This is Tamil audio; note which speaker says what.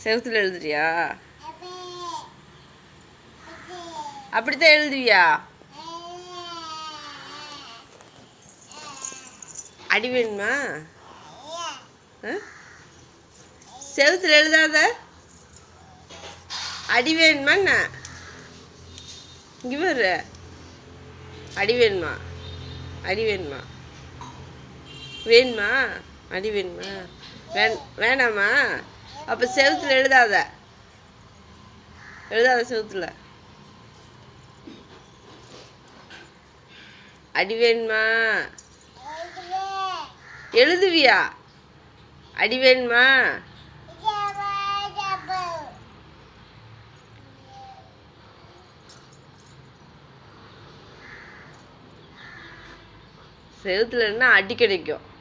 Speaker 1: செவுத்துல எழுதுறியா? அப்படித்தான் எழுதுவியா? அடி வேணுமா? செவுத்துல எழுதாத. அடி வேணுமா என்ன? இங்கே வர்ற அடி வேணுமா? அடி வேணுமா? வேணுமா? அடி வேணுமா? வேணாமா? அப்போ செவுத்துல எழுதாத. எழுதாத செவுத்துல. அடி வேணுமா? எழுதுவியா? அடி வேணுமா? செவுத்துல இருந்தா அடி கிடைக்கும்.